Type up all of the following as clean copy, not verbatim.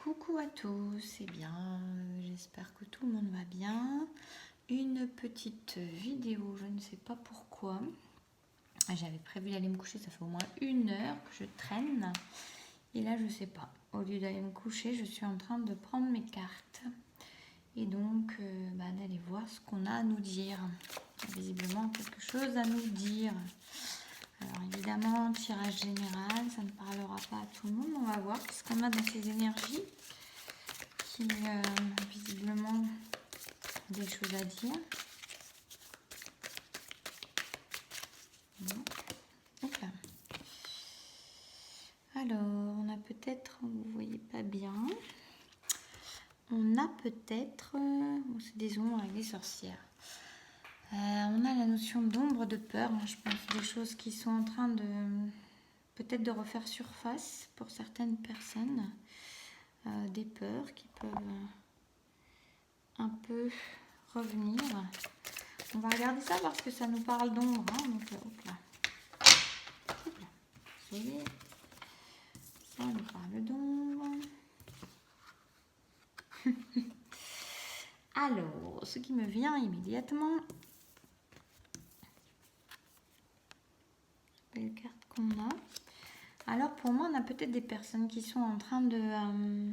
Coucou à tous, eh bien j'espère que tout le monde va bien. Une petite vidéo, je ne sais pas pourquoi. J'avais prévu d'aller me coucher, ça fait au moins 1 heure que je traîne. Et là je sais pas, au lieu d'aller me coucher, je suis en train de prendre mes cartes. Et donc d'aller voir ce qu'on a à nous dire. Il y a visiblement quelque chose à nous dire. Alors évidemment, tirage général, ça ne parlera pas à tout le monde. On va voir ce qu'on a dans ces énergies qui visiblement ont des choses à dire. Bon. Hop là. Alors, on a peut-être, vous voyez pas bien, on a peut-être, c'est des ombres avec des sorcières. On a la notion d'ombre, de peur, hein, je pense, des choses qui sont en train de peut-être de refaire surface pour certaines personnes, des peurs qui peuvent un peu revenir. On va regarder ça parce que ça nous parle d'ombre, hein, donc hop là. Hop là. Vous voyez, ça nous parle d'ombre. Alors, ce qui me vient immédiatement, belle carte qu'on a. Alors pour moi, on a peut-être des personnes qui sont en train de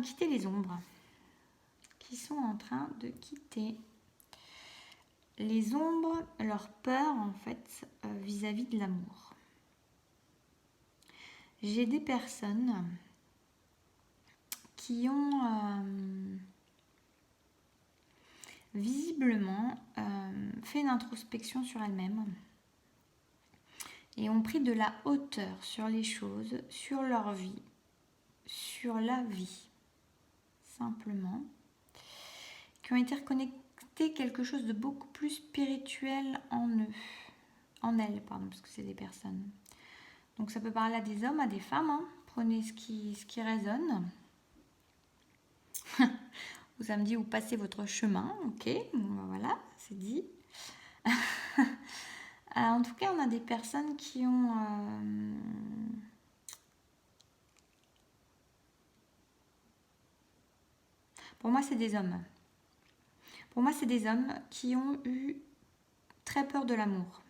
quitter les ombres, qui sont en train de quitter les ombres, leur peur en fait vis-à-vis de l'amour. J'ai des personnes qui ont visiblement fait une introspection sur elles-mêmes et ont pris de la hauteur sur les choses, sur leur vie, sur la vie, simplement, qui ont été reconnectés quelque chose de beaucoup plus spirituel en eux, en elles, pardon, parce que c'est des personnes. Donc ça peut parler à des hommes, à des femmes, hein. Prenez ce qui résonne. Vous avez dit, vous passez votre chemin, ok, bon, ben voilà, c'est dit. En tout cas, on a des personnes qui ont... Pour moi, c'est des hommes. Pour moi, c'est des hommes qui ont eu très peur de l'amour.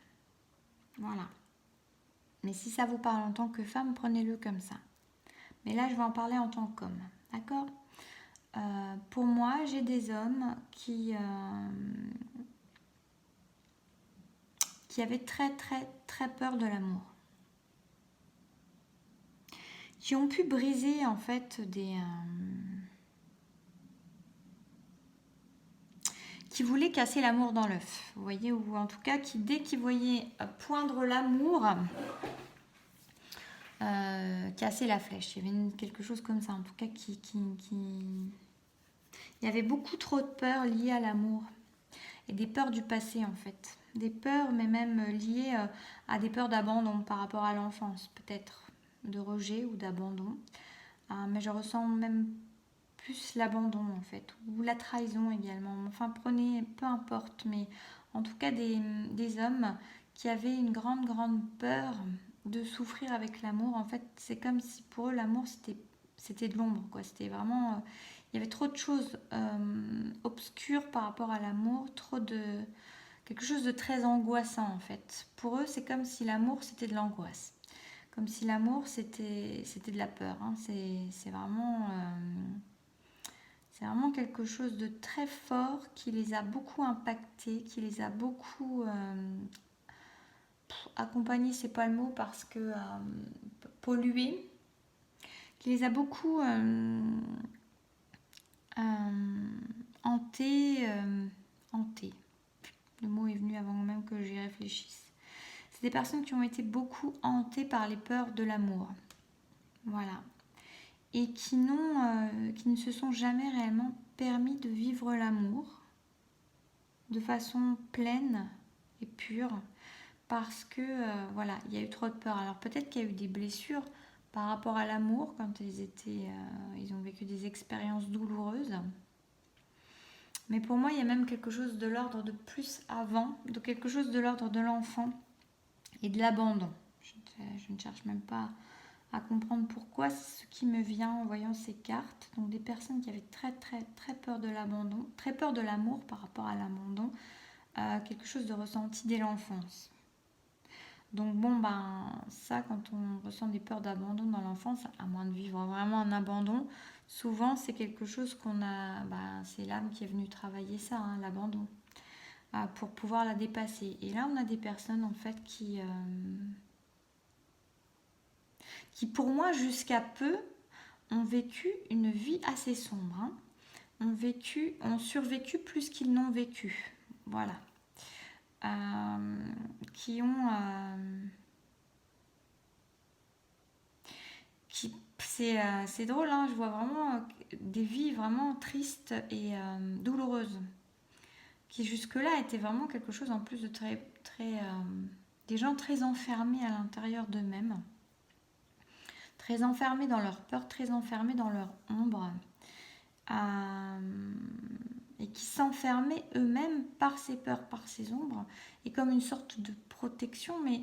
Voilà. Mais si ça vous parle en tant que femme, prenez-le comme ça. Mais là, je vais en parler en tant qu'homme. D'accord ? Pour moi, j'ai des hommes qui avaient très, très, très peur de l'amour. Qui ont pu briser, en fait, qui voulaient casser l'amour dans l'œuf. Vous voyez ? Ou en tout cas, qui, dès qu'ils voyaient poindre l'amour... casser la flèche. Il y avait quelque chose comme ça, en tout cas, il y avait beaucoup trop de peurs liées à l'amour et des peurs du passé, en fait. Des peurs, mais même liées à des peurs d'abandon par rapport à l'enfance, peut-être, de rejet ou d'abandon. Mais je ressens même plus l'abandon, en fait, ou la trahison également. Enfin, prenez, peu importe, mais en tout cas, des hommes qui avaient une grande, grande peur de souffrir avec l'amour. En fait, c'est comme si pour eux, l'amour, c'était de l'ombre, quoi. C'était vraiment... il y avait trop de choses obscures par rapport à l'amour, quelque chose de très angoissant, en fait. Pour eux, c'est comme si l'amour, c'était de l'angoisse. Comme si l'amour, c'était de la peur. Hein. C'est vraiment... c'est vraiment quelque chose de très fort qui les a beaucoup impactés, qui les a beaucoup accompagnés, c'est pas le mot, parce que pollués, qui les a beaucoup hantés. Le mot est venu avant même que j'y réfléchisse. C'est des personnes qui ont été beaucoup hantées par les peurs de l'amour. Voilà. Et qui ne se sont jamais réellement permis de vivre l'amour de façon pleine et pure, parce que voilà, il y a eu trop de peur. Alors peut-être qu'il y a eu des blessures par rapport à l'amour quand ils ont vécu des expériences douloureuses. Mais pour moi, il y a même quelque chose de l'ordre de plus avant, de quelque chose de l'ordre de l'enfant et de l'abandon. Je ne cherche même pas à comprendre pourquoi. C'est ce qui me vient en voyant ces cartes. Donc des personnes qui avaient très peur de l'abandon, très peur de l'amour par rapport à l'abandon, quelque chose de ressenti dès l'enfance. Donc bon, ben ça, quand on ressent des peurs d'abandon dans l'enfance, à moins de vivre vraiment un abandon, souvent c'est quelque chose qu'on a, ben, c'est l'âme qui est venue travailler ça, hein, l'abandon, pour pouvoir la dépasser. Et là, on a des personnes en fait qui pour moi, jusqu'à peu, ont vécu une vie assez sombre, hein. Ont survécu plus qu'ils n'ont vécu. Voilà. Qui ont... c'est drôle, hein, je vois vraiment des vies vraiment tristes et douloureuses, qui jusque-là étaient vraiment quelque chose en plus de des gens très enfermés à l'intérieur d'eux-mêmes, très enfermés dans leur peur, très enfermés dans leur ombre, et qui s'enfermaient eux-mêmes par ces peurs, par ces ombres, et comme une sorte de protection, mais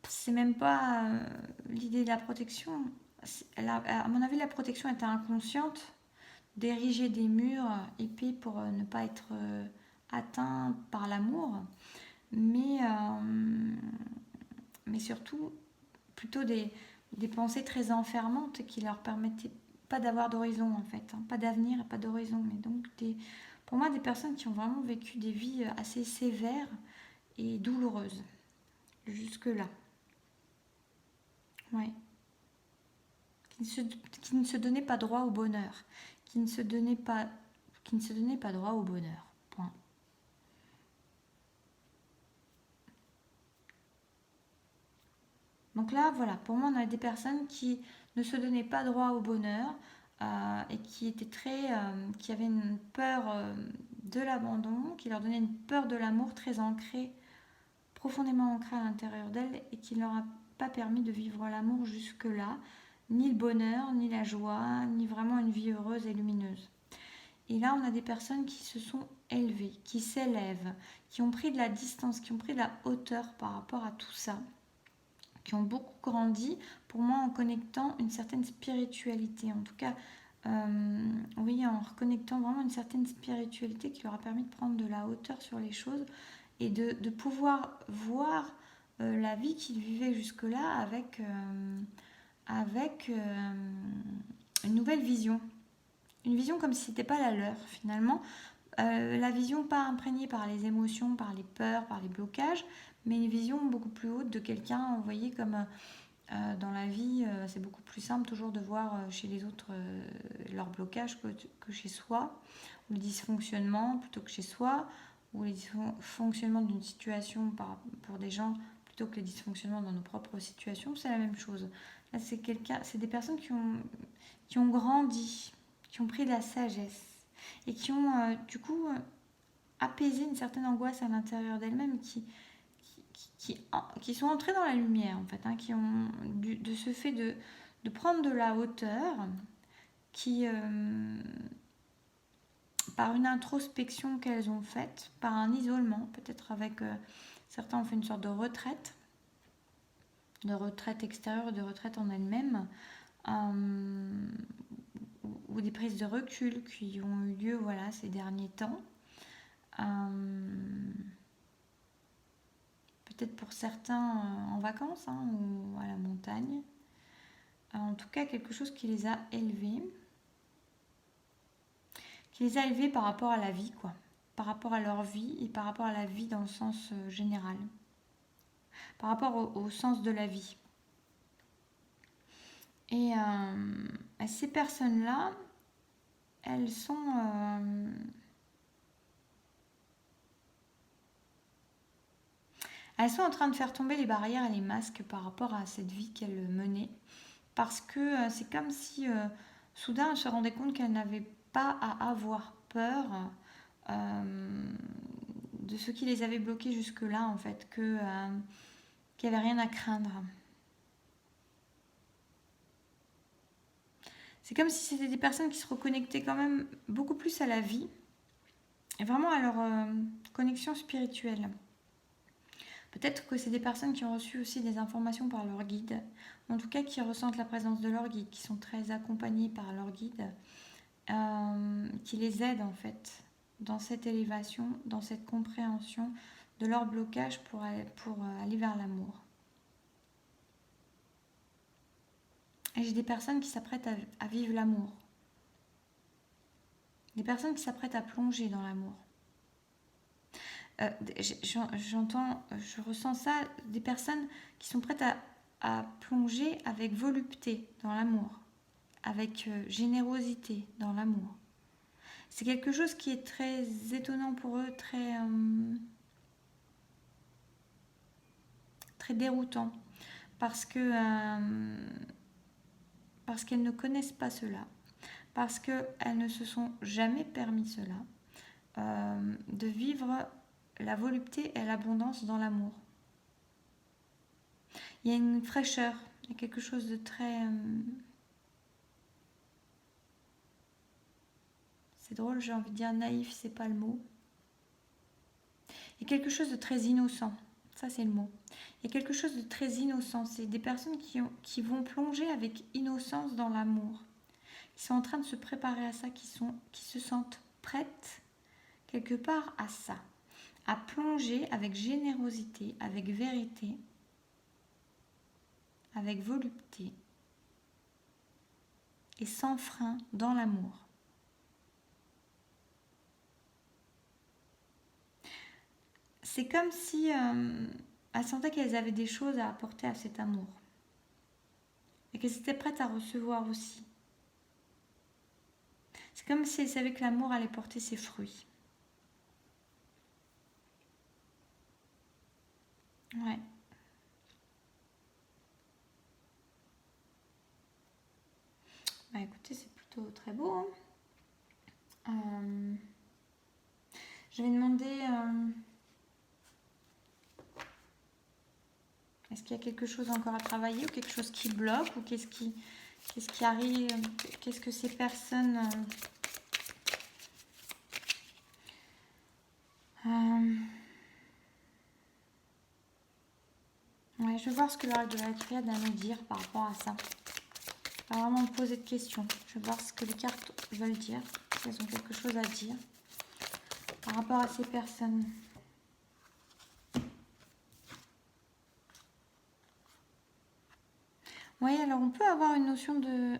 c'est même pas l'idée de la protection. À mon avis, la protection était inconsciente, d'ériger des murs épais pour ne pas être atteint par l'amour, mais, mais surtout plutôt des pensées très enfermantes qui leur permettaient pas d'avoir d'horizon en fait, hein, pas d'avenir et pas d'horizon, mais donc pour moi des personnes qui ont vraiment vécu des vies assez sévères et douloureuses jusque-là. Ouais. Qui ne se donnait pas droit au bonheur, qui ne se donnait pas droit au bonheur. Point. Donc là, voilà, pour moi, on a des personnes qui ne se donnaient pas droit au bonheur et qui étaient qui avaient une peur de l'abandon, qui leur donnait une peur de l'amour très ancrée, profondément ancrée à l'intérieur d'elles et qui ne leur a pas permis de vivre l'amour jusque-là, ni le bonheur, ni la joie, ni vraiment une vie heureuse et lumineuse. Et là, on a des personnes qui se sont élevées, qui s'élèvent, qui ont pris de la distance, qui ont pris de la hauteur par rapport à tout ça, qui ont beaucoup grandi, pour moi, en connectant une certaine spiritualité. En tout cas, oui, en reconnectant vraiment une certaine spiritualité qui leur a permis de prendre de la hauteur sur les choses et de pouvoir voir la vie qu'ils vivaient jusque-là avec une nouvelle vision. Une vision comme si ce n'était pas la leur, finalement. La vision pas imprégnée par les émotions, par les peurs, par les blocages, mais une vision beaucoup plus haute de quelqu'un, vous voyez, comme dans la vie, c'est beaucoup plus simple toujours de voir chez les autres leurs blocages que chez soi, ou le dysfonctionnement plutôt que chez soi, ou les dysfonctionnements d'une situation pour des gens plutôt que les dysfonctionnements dans nos propres situations, c'est la même chose. Là, c'est des personnes qui ont grandi, qui ont pris de la sagesse et qui ont du coup apaisé une certaine angoisse à l'intérieur d'elles-mêmes, qui sont entrées dans la lumière en fait, hein, qui ont de ce fait de prendre de la hauteur, qui par une introspection qu'elles ont faite, par un isolement, peut-être avec certains ont fait une sorte de retraite extérieure, de retraite en elles-mêmes, ou des prises de recul qui ont eu lieu voilà, ces derniers temps. Peut-être pour certains en vacances hein, ou à la montagne. En tout cas, quelque chose qui les a élevés. Qui les a élevés par rapport à la vie, quoi. Par rapport à leur vie et par rapport à la vie dans le sens général. Par rapport au sens de la vie. Et ces personnes-là, elles sont en train de faire tomber les barrières et les masques par rapport à cette vie qu'elles menaient. Parce que c'est comme si soudain elles se rendaient compte qu'elles n'avaient pas à avoir peur de ce qui les avait bloquées jusque-là, en fait, qu'il n'y avait rien à craindre. C'est comme si c'était des personnes qui se reconnectaient quand même beaucoup plus à la vie et vraiment à leur connexion spirituelle. Peut-être que c'est des personnes qui ont reçu aussi des informations par leur guide, en tout cas qui ressentent la présence de leur guide, qui sont très accompagnés par leur guide, qui les aident en fait dans cette élévation, dans cette compréhension de leur blocage pour aller vers l'amour. Et j'ai des personnes qui s'apprêtent à vivre l'amour. Des personnes qui s'apprêtent à plonger dans l'amour. Je ressens ça, des personnes qui sont prêtes à plonger avec volupté dans l'amour, avec générosité dans l'amour. C'est quelque chose qui est très étonnant pour eux, très déroutant, parce qu'elles ne connaissent pas cela, parce qu'elles ne se sont jamais permis cela, de vivre la volupté et l'abondance dans l'amour. Il y a une fraîcheur, il y a quelque chose de très... c'est drôle, j'ai envie de dire naïf, c'est pas le mot. Il y a quelque chose de très innocent, ça c'est le mot. Il y a quelque chose de très innocent, c'est des personnes qui vont plonger avec innocence dans l'amour, qui sont en train de se préparer à ça, qui se sentent prêtes quelque part à ça, à plonger avec générosité, avec vérité, avec volupté et sans frein dans l'amour. C'est comme si elles sentaient qu'elles avaient des choses à apporter à cet amour et qu'elles étaient prêtes à recevoir aussi. C'est comme si elles savaient que l'amour allait porter ses fruits. Ouais. Bah écoutez, c'est plutôt très beau. Hein. Je vais demander... est-ce qu'il y a quelque chose encore à travailler ou quelque chose qui bloque ou qu'est-ce qui arrive, qu'est-ce que ces personnes... Ouais, je vais voir ce que l'oracle de la triade a à nous dire par rapport à ça. Pas vraiment me poser de questions. Je vais voir ce que les cartes veulent dire, si elles ont quelque chose à dire par rapport à ces personnes. Oui, alors on peut avoir une notion de...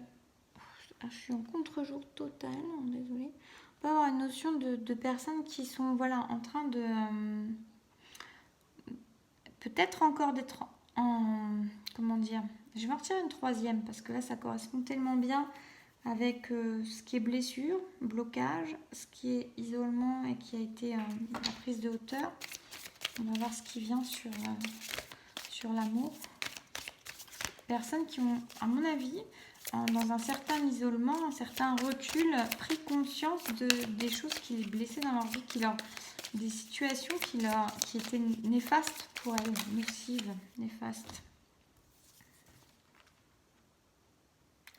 je suis en contre-jour total, désolée. On peut avoir une notion de personnes qui sont en train de... peut-être encore d'être en... Comment dire? Je vais en retirer une troisième parce que là, ça correspond tellement bien avec ce qui est blessure, blocage, ce qui est isolement et qui a été la prise de hauteur. On va voir ce qui vient sur l'amour. Personnes qui ont, à mon avis, dans un certain isolement, un certain recul, pris conscience des choses qui les blessaient dans leur vie, des situations qui étaient néfastes pour elles, nocives, néfastes.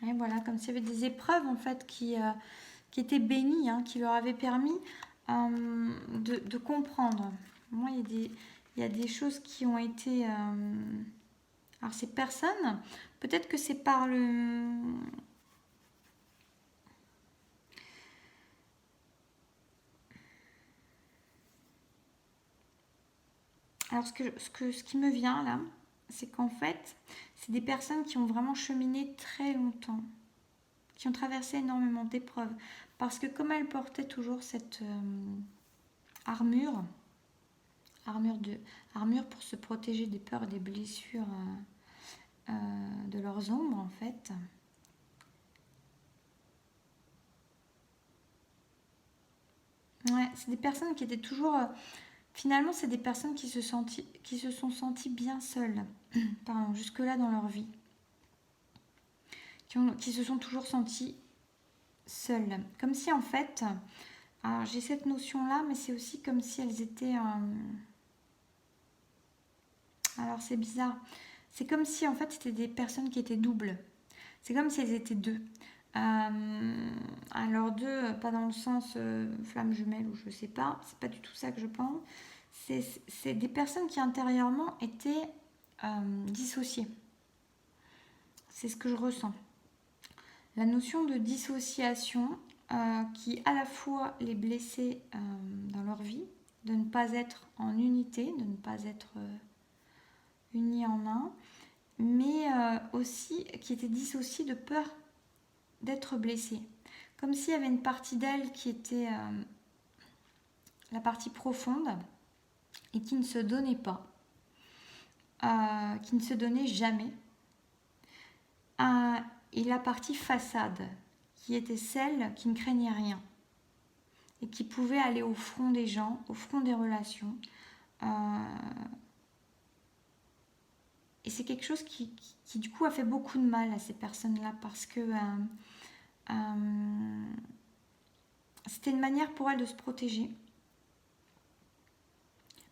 Et voilà, comme s'il y avait des épreuves en fait qui étaient bénies, hein, qui leur avaient permis de comprendre. Moi, il y a des choses qui ont été... alors ces personnes, peut-être que c'est par le... Alors ce qui me vient là, c'est qu'en fait, c'est des personnes qui ont vraiment cheminé très longtemps, qui ont traversé énormément d'épreuves. Parce que comme elles portaient toujours cette armure pour se protéger des peurs et des blessures de leurs ombres en fait. Ouais, c'est des personnes qui étaient toujours... finalement, c'est des personnes qui se sont senties bien seules, pardon, jusque-là dans leur vie. Qui se sont toujours senties seules. Comme si en fait... Alors j'ai cette notion-là, mais c'est aussi comme si elles étaient... Alors c'est bizarre. C'est comme si en fait c'était des personnes qui étaient doubles. C'est comme si elles étaient deux. Alors deux, pas dans le sens flamme jumelle ou je sais pas. C'est pas du tout ça que je pense. c'est des personnes qui intérieurement étaient dissociées. C'est ce que je ressens. La notion de dissociation qui à la fois les blessait dans leur vie, de ne pas être en unité, de ne pas être unis en un, mais aussi qui était dissociée de peur d'être blessée. Comme s'il y avait une partie d'elle qui était la partie profonde et qui ne se donnait pas, qui ne se donnait jamais. Et la partie façade, qui était celle qui ne craignait rien et qui pouvait aller au fond des gens, au fond des relations. Et c'est quelque chose qui du coup a fait beaucoup de mal à ces personnes-là parce que c'était une manière pour elles de se protéger.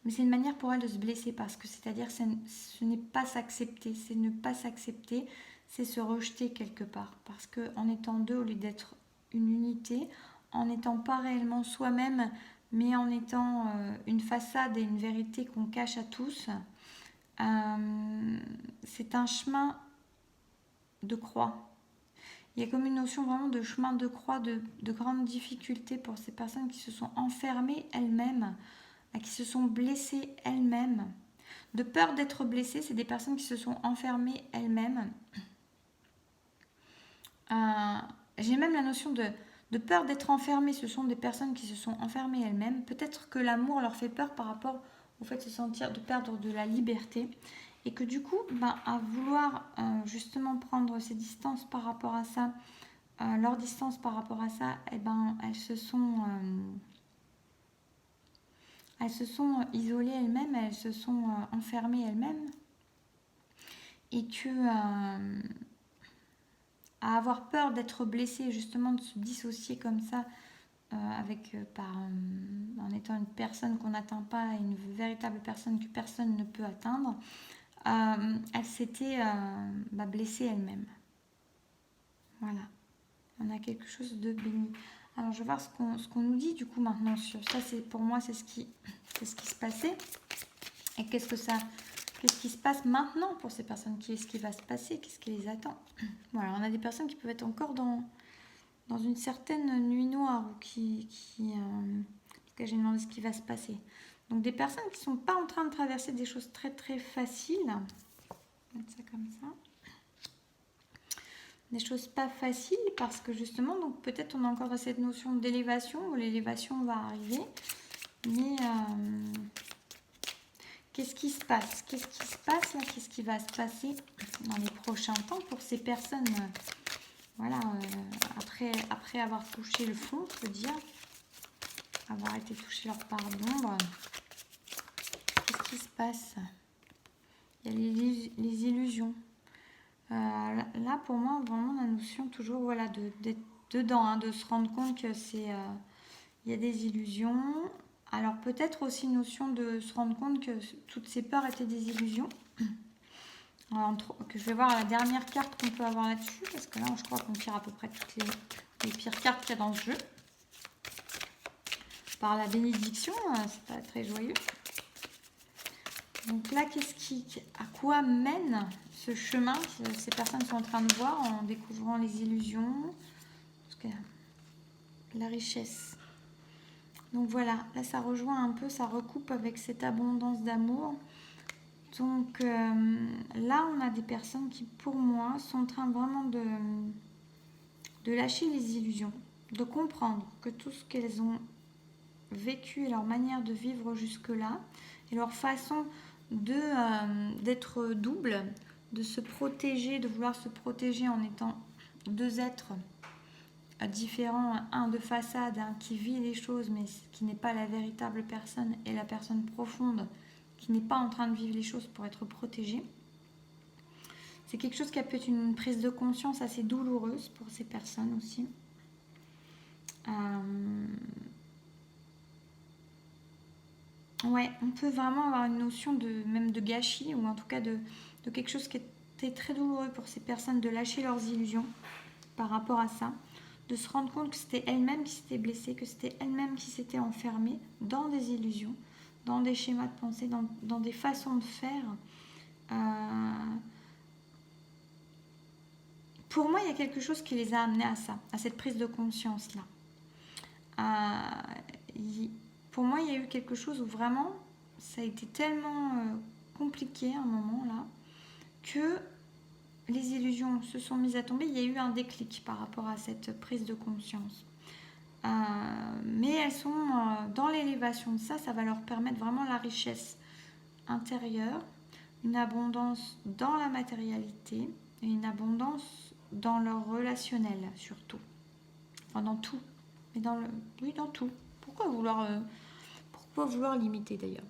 Mais c'est une manière pour elles de se blesser parce que c'est-à-dire ce n'est pas s'accepter, c'est ne pas s'accepter, c'est se rejeter quelque part. Parce qu'en étant deux, au lieu d'être une unité, en n'étant pas réellement soi-même, mais en étant une façade et une vérité qu'on cache à tous, c'est un chemin de croix. Il y a comme une notion vraiment de chemin de croix, de grande difficulté pour ces personnes qui se sont enfermées elles-mêmes, qui se sont blessées elles-mêmes. De peur d'être blessées, c'est des personnes qui se sont enfermées elles-mêmes. J'ai même la notion de peur d'être enfermées. Ce sont des personnes qui se sont enfermées elles-mêmes. Peut-être que l'amour leur fait peur par rapport au fait de se sentir, de perdre de la liberté. Et que du coup, à vouloir justement prendre ces distances par rapport à ça, leur distance par rapport à ça, elles se sont isolées elles-mêmes, elles se sont enfermées elles-mêmes. Et que à avoir peur d'être blessée, justement de se dissocier comme ça, en étant une personne qu'on n'atteint pas, une véritable personne que personne ne peut atteindre, elle s'était blessée elle-même. Voilà, on a quelque chose de béni. Alors je vais voir ce qu'on nous dit du coup maintenant sur ça. Pour moi c'est ce qui se passait. Et qu'est-ce qui se passe maintenant pour ces personnes? Qu'est-ce qui va se passer? Qu'est-ce qui les attend? Voilà, on a des personnes qui peuvent être encore dans une certaine nuit noire ou parce que j'ai demandé ce qui va se passer. Donc des personnes qui ne sont pas en train de traverser des choses très très faciles. On va mettre ça comme ça. Des choses pas faciles parce que justement, donc peut-être on a encore cette notion d'élévation où l'élévation va arriver. Mais qu'est-ce qui se passe? Qu'est-ce qui se passe là? Qu'est-ce qui va se passer dans les prochains temps pour ces personnes voilà, après avoir touché le fond, je veux dire, avoir été touché leur part d'ombre, qu'est-ce qui se passe? Il y a les illusions. Là, pour moi, vraiment la notion toujours voilà, d'être dedans, de se rendre compte que il y a des illusions. Alors peut-être aussi une notion de se rendre compte que toutes ces peurs étaient des illusions. Que je vais voir la dernière carte qu'on peut avoir là-dessus, parce que là, je crois qu'on tire à peu près toutes les pires cartes qu'il y a dans ce jeu. Par la bénédiction, c'est pas très joyeux. Donc là, à quoi mène ce chemin que ces personnes sont en train de voir en découvrant les illusions, la richesse. Donc voilà, là ça rejoint un peu, ça recoupe avec cette abondance d'amour. Donc là, on a des personnes qui, pour moi, sont en train vraiment de lâcher les illusions, de comprendre que tout ce qu'elles ont vécu et leur manière de vivre jusque-là, et leur façon d'être double, de se protéger, de vouloir se protéger en étant deux êtres différents, un de façade, un qui vit les choses mais qui n'est pas la véritable personne, et la personne profonde qui n'est pas en train de vivre les choses pour être protégée. C'est quelque chose qui a peut être une prise de conscience assez douloureuse pour ces personnes aussi. Ouais, on peut vraiment avoir une notion même de gâchis, ou en tout cas de quelque chose qui était très douloureux pour ces personnes, de lâcher leurs illusions par rapport à ça, de se rendre compte que c'était elles-mêmes qui s'étaient blessées, que c'était elles-mêmes qui s'étaient enfermées dans des illusions, dans des schémas de pensée, dans des façons de faire. Pour moi, il y a quelque chose qui les a amenés à ça, à cette prise de conscience-là. Pour moi, il y a eu quelque chose où vraiment, ça a été tellement compliqué à un moment là, que les illusions se sont mises à tomber. Il y a eu un déclic par rapport à cette prise de conscience. Mais elles sont dans l'élévation de ça, ça va leur permettre vraiment la richesse intérieure, une abondance dans la matérialité et une abondance dans leur relationnel surtout. Enfin dans tout. Mais oui, dans tout. Pourquoi vouloir limiter d'ailleurs?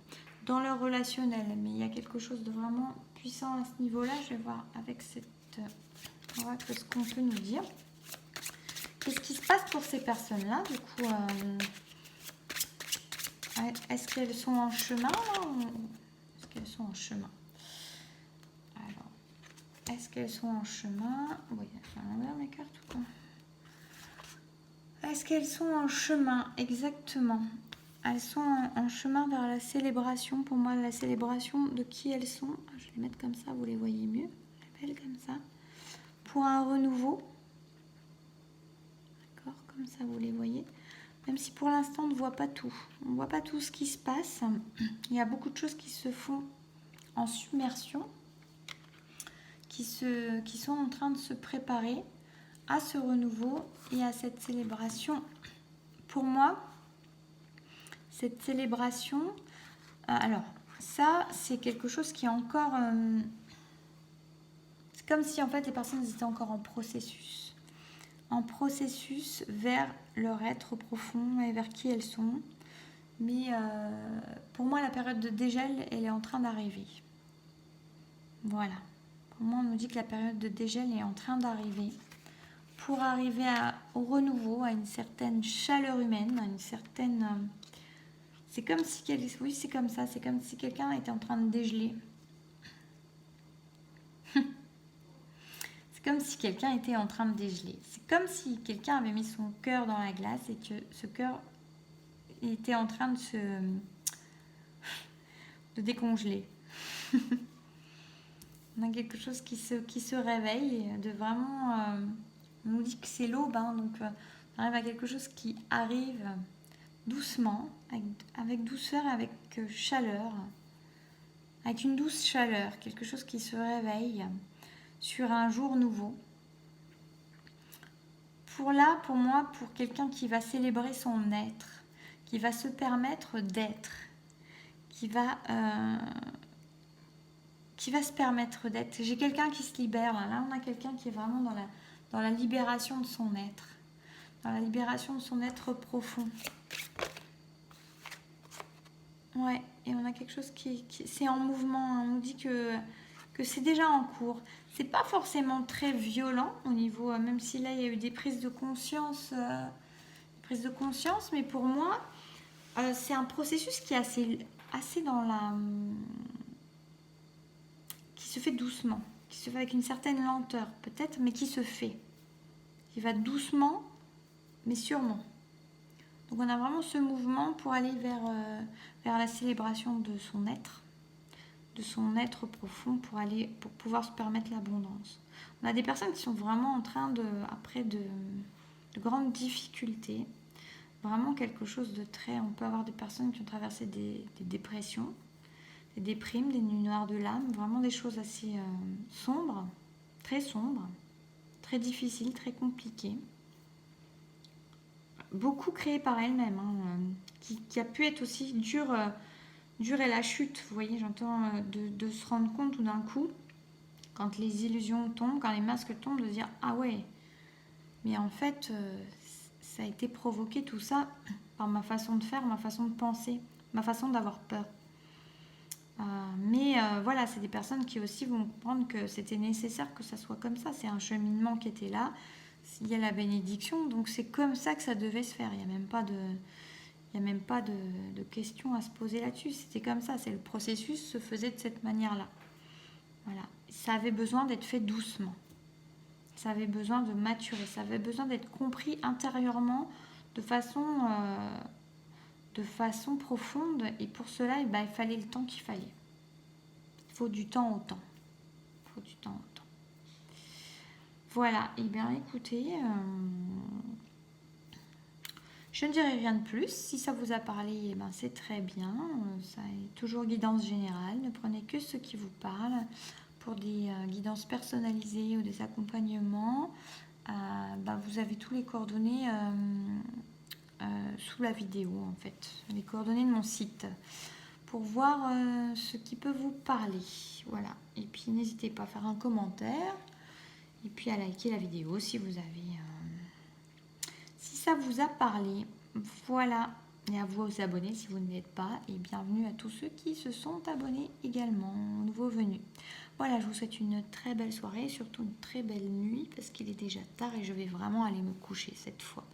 Dans leur relationnel, mais il y a quelque chose de vraiment puissant à ce niveau-là. Je vais voir avec cette... On va voir ce qu'on peut nous dire. Qu'est-ce qui se passe pour ces personnes-là? Du coup, est-ce qu'elles sont en chemin là, est-ce qu'elles sont en chemin? Alors, est-ce qu'elles sont en chemin? Oui, j'ai à l'envers mes cartes ou quoi? Est-ce qu'elles sont en chemin? Exactement. Elles sont en chemin vers la célébration. Pour moi, la célébration de qui elles sont. Je vais les mettre comme ça, vous les voyez mieux. Je les appelle comme ça. Pour un renouveau. D'accord, comme ça, vous les voyez. Même si pour l'instant, on ne voit pas tout. On ne voit pas tout ce qui se passe. Il y a beaucoup de choses qui se font en submersion. Qui sont en train de se préparer à ce renouveau et à cette célébration. Pour moi, cette célébration, alors ça c'est quelque chose qui est encore, c'est comme si en fait les personnes étaient encore en processus vers leur être profond et vers qui elles sont. Mais pour moi la période de dégel elle est en train d'arriver. Voilà, pour moi on nous dit que la période de dégel est en train d'arriver pour arriver au renouveau, à une certaine chaleur humaine, à une certaine... c'est comme si... Oui, c'est comme ça. C'est comme si quelqu'un était en train de dégeler. C'est comme si quelqu'un était en train de dégeler. C'est comme si quelqu'un avait mis son cœur dans la glace et que ce cœur était en train de décongeler. On a quelque chose qui se réveille, de vraiment... on nous dit que c'est l'aube, hein, donc on arrive à quelque chose qui arrive doucement, avec douceur, avec chaleur, avec une douce chaleur, quelque chose qui se réveille sur un jour nouveau. Pour moi, pour quelqu'un qui va célébrer son être, qui va se permettre d'être, qui va se permettre d'être. J'ai quelqu'un qui se libère, là on a quelqu'un qui est vraiment dans la libération de son être, dans la libération de son être profond. Ouais, et on a quelque chose qui c'est en mouvement. On nous dit que c'est déjà en cours. C'est pas forcément très violent au niveau, même si là il y a eu des prises de conscience, mais pour moi, c'est un processus qui est assez dans la... qui se fait doucement, qui se fait avec une certaine lenteur peut-être, mais qui se fait. Qui va doucement, mais sûrement. Donc on a vraiment ce mouvement pour aller vers la célébration de son être profond, pour pouvoir se permettre l'abondance. On a des personnes qui sont vraiment en train après de grandes difficultés, vraiment quelque chose de très... On peut avoir des personnes qui ont traversé des dépressions, des déprimes, des nuits noires de l'âme, vraiment des choses assez sombres, très difficiles, très compliquées. Beaucoup créées par elles-mêmes, qui a pu être aussi dur est la chute, vous voyez, j'entends de se rendre compte tout d'un coup, quand les illusions tombent, quand les masques tombent, de dire ah ouais, mais en fait ça a été provoqué tout ça par ma façon de faire, ma façon de penser, ma façon d'avoir peur. Mais voilà, c'est des personnes qui aussi vont comprendre que c'était nécessaire que ça soit comme ça, c'est un cheminement qui était là, il y a la bénédiction, donc c'est comme ça que ça devait se faire, il n'y a même pas de questions à se poser là-dessus. C'était comme ça. Le processus se faisait de cette manière-là. Voilà. Ça avait besoin d'être fait doucement. Ça avait besoin de maturer. Ça avait besoin d'être compris intérieurement de façon de façon profonde. Et pour cela, eh ben, il fallait le temps qu'il fallait. Il faut du temps au temps. Il faut du temps au temps. Voilà, et bien écoutez, je ne dirai rien de plus. Si ça vous a parlé, eh ben, c'est très bien. Ça est toujours guidance générale. Ne prenez que ce qui vous parle. Pour des guidances personnalisées ou des accompagnements, ben, vous avez tous les coordonnées sous la vidéo en fait. Les coordonnées de mon site pour voir ce qui peut vous parler. Voilà. Et puis n'hésitez pas à faire un commentaire. Et puis à liker la vidéo si vous avez... si ça vous a parlé. Voilà. Et à vous abonner si vous ne l'êtes pas. Et bienvenue à tous ceux qui se sont abonnés également, nouveaux venus. Voilà, je vous souhaite une très belle soirée, surtout une très belle nuit, parce qu'il est déjà tard et je vais vraiment aller me coucher cette fois.